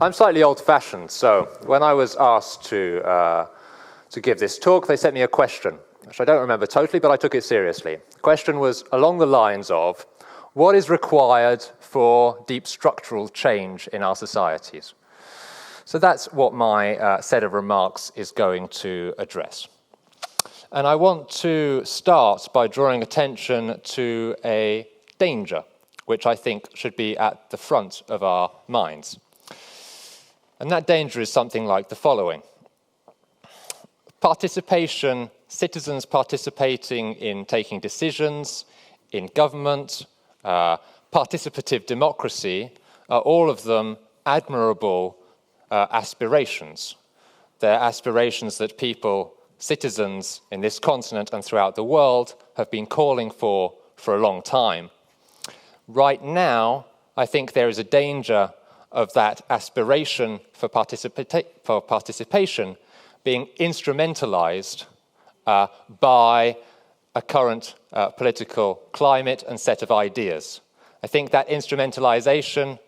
I'm slightly old-fashioned, so when I was asked to give this talk, they sent me a question, which I don't remember totally, but I took it seriously. The question was along the lines of, what is required for deep structural change in our societies? So that's what my set of remarks is going to address. And I want to start by drawing attention to a danger, which I think should be at the front of our minds. And that danger is something like the following. Participation, citizens participating in taking decisions, in government, participative democracy, are all of them admirable aspirations. They're aspirations that people, citizens in this continent and throughout the world, have been calling for a long time. Right now, I think there is a danger of that aspiration for participation being instrumentalized by a current political climate and set of ideas. I think that instrumentalization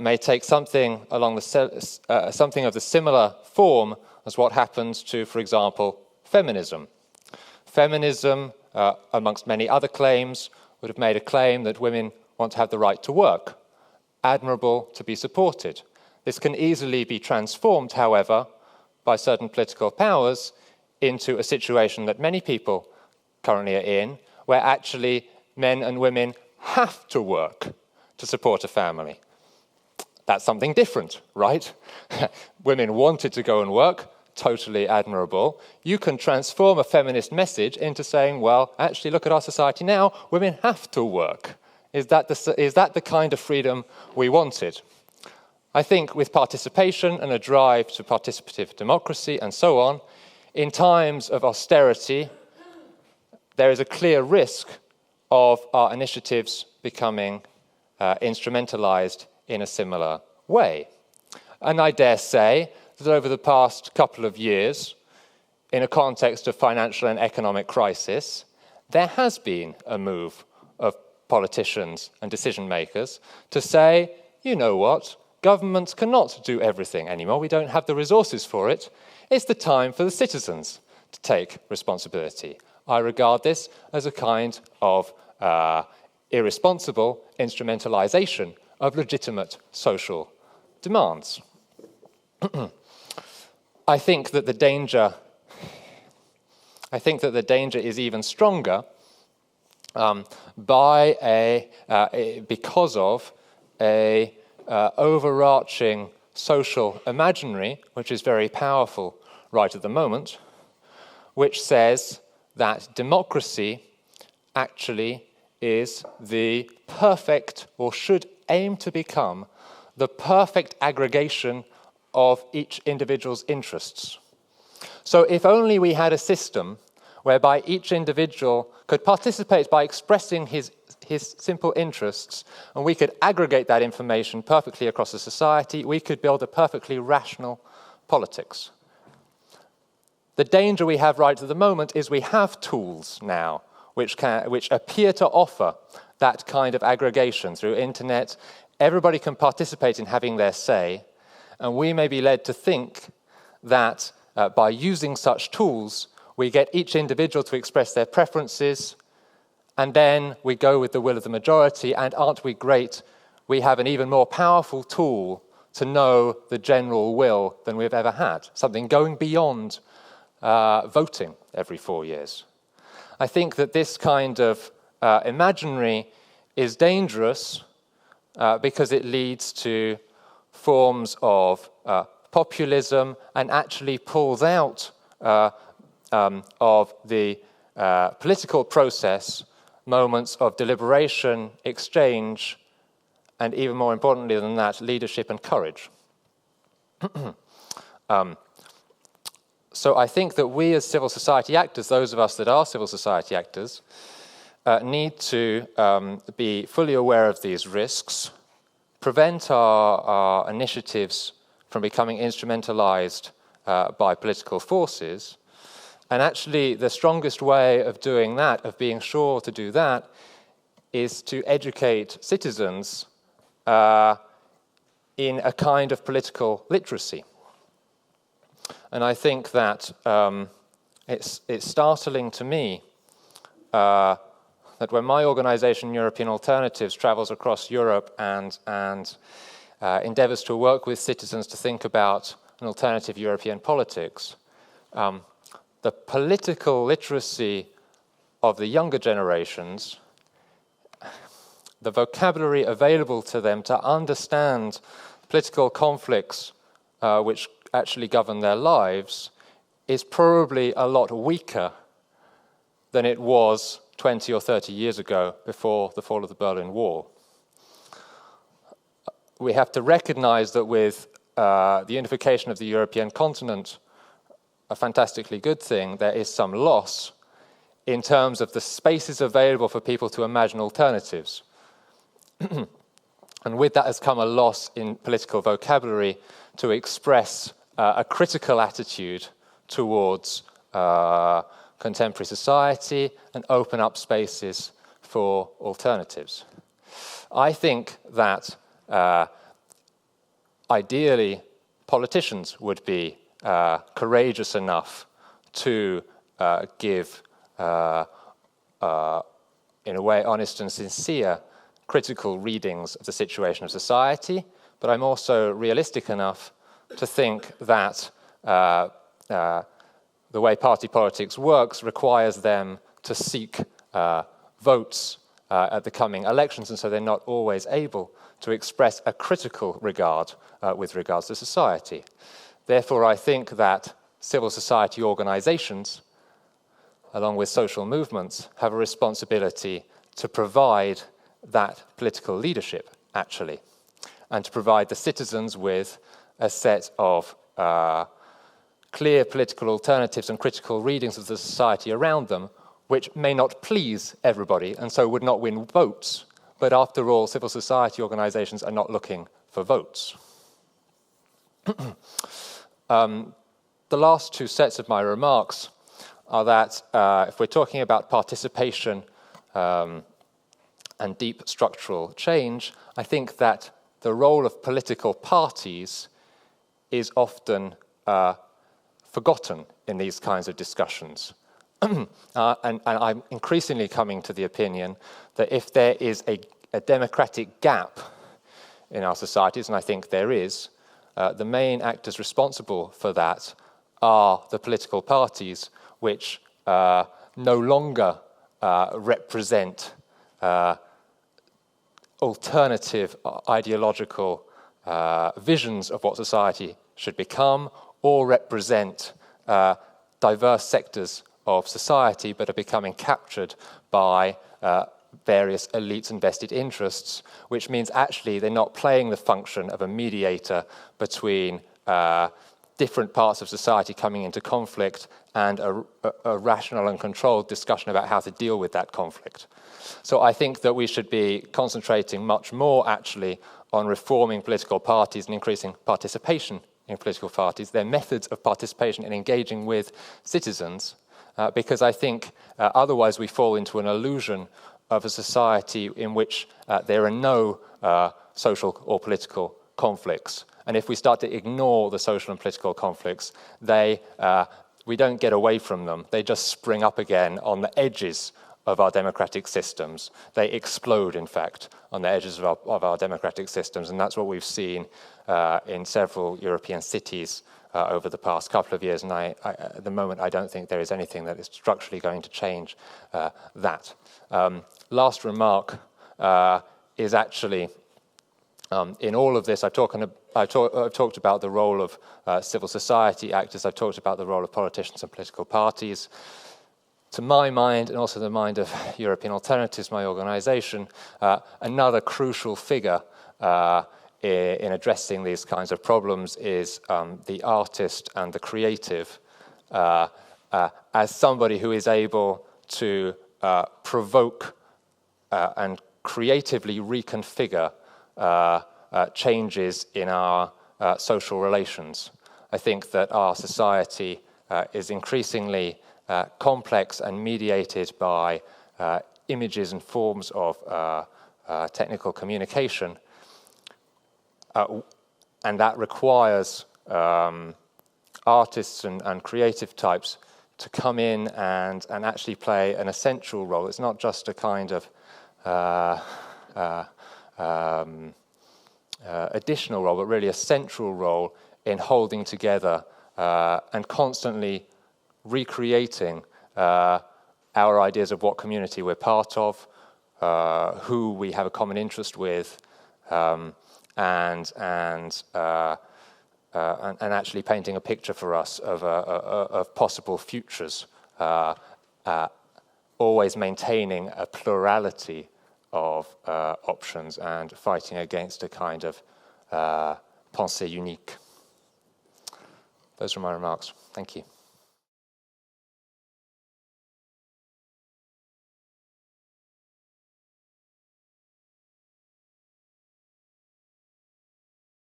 may take something along something of the similar form as what happens to, for example, feminism. Feminism, amongst many other claims, would have made a claim that women want to have the right to work. Admirable, to be supported. This can easily be transformed, however, by certain political powers into a situation that many people currently are in, where actually men and women have to work to support a family. That's something different, right? Women wanted to go and work, totally admirable. You can transform a feminist message into saying, well, actually, look at our society now, women have to work. Is that the kind of freedom we wanted? I think with participation and a drive to participative democracy and so on, in times of austerity, there is a clear risk of our initiatives becoming instrumentalized in a similar way. And I dare say that over the past couple of years, in a context of financial and economic crisis, there has been a move of politicians and decision makers to say, you know what, governments cannot do everything anymore. We don't have the resources for it. It's the time for the citizens to take responsibility. I regard this as a kind of irresponsible instrumentalization of legitimate social demands. I think that the danger is even stronger because of a overarching social imaginary, which is very powerful right at the moment, which says that democracy actually is the perfect, or should aim to become, the perfect aggregation of each individual's interests. So if only we had a system whereby each individual could participate by expressing his simple interests, and we could aggregate that information perfectly across a society, we could build a perfectly rational politics. The danger we have right at the moment is we have tools now which appear to offer that kind of aggregation through internet. Everybody can participate in having their say, and we may be led to think that by using such tools, we get each individual to express their preferences, and then we go with the will of the majority, and aren't we great? We have an even more powerful tool to know the general will than we've ever had, something going beyond voting every 4 years. I think that this kind of imaginary is dangerous because it leads to forms of populism and actually pulls out of the political process moments of deliberation, exchange, and even more importantly than that, leadership and courage. So I think that we as civil society actors, those of us that are civil society actors, need to be fully aware of these risks, prevent our initiatives from becoming instrumentalized by political forces. And actually, the strongest way of doing that, of being sure to do that, is to educate citizens in a kind of political literacy. And I think that it's startling to me that when my organization, European Alternatives, travels across Europe and endeavors to work with citizens to think about an alternative European politics, the political literacy of the younger generations, the vocabulary available to them to understand political conflicts which actually govern their lives, is probably a lot weaker than it was 20 or 30 years ago before the fall of the Berlin Wall. We have to recognize that with the unification of the European continent, a fantastically good thing, there is some loss in terms of the spaces available for people to imagine alternatives. And with that has come a loss in political vocabulary to express a critical attitude towards contemporary society and open up spaces for alternatives. I think that ideally politicians would be courageous enough to give, in a way, honest and sincere critical readings of the situation of society, but I'm also realistic enough to think that the way party politics works requires them to seek votes at the coming elections, and so they're not always able to express a critical regard with regards to society. Therefore, I think that civil society organizations, along with social movements, have a responsibility to provide that political leadership, actually, and to provide the citizens with a set of clear political alternatives and critical readings of the society around them, which may not please everybody and so would not win votes. But after all, civil society organizations are not looking for votes. The last two sets of my remarks are that if we're talking about participation and deep structural change, I think that the role of political parties is often forgotten in these kinds of discussions. And I'm increasingly coming to the opinion that if there is a democratic gap in our societies, and I think there is, the main actors responsible for that are the political parties, which no longer represent alternative ideological visions of what society should become, or represent diverse sectors of society, but are becoming captured by various elites and vested interests, which means actually they're not playing the function of a mediator between different parts of society coming into conflict and a rational and controlled discussion about how to deal with that conflict. So I think that we should be concentrating much more actually on reforming political parties and increasing participation in political parties, their methods of participation in engaging with citizens, because I think otherwise we fall into an illusion of a society in which there are no social or political conflicts. And if we start to ignore the social and political conflicts, we don't get away from them. They just spring up again on the edges of our democratic systems. They explode, in fact, on the edges of our democratic systems, and that's what we've seen in several European cities over the past couple of years, and at the moment I don't think there is anything that is structurally going to change that. Last remark is actually, in all of this, I've talked about the role of civil society actors, I've talked about the role of politicians and political parties. To my mind, and also the mind of European Alternatives, my organization, another crucial figure in addressing these kinds of problems is the artist and the creative, as somebody who is able to provoke and creatively reconfigure changes in our social relations. I think that our society is increasingly complex and mediated by images and forms of technical communication, and that requires artists and creative types to come in and actually play an essential role. It's not just a kind of additional role, but really a central role in holding together and constantly recreating our ideas of what community we're part of, who we have a common interest with, and actually painting a picture for us of possible futures, always maintaining a plurality of options and fighting against a kind of pensée unique. Those are my remarks. Thank you.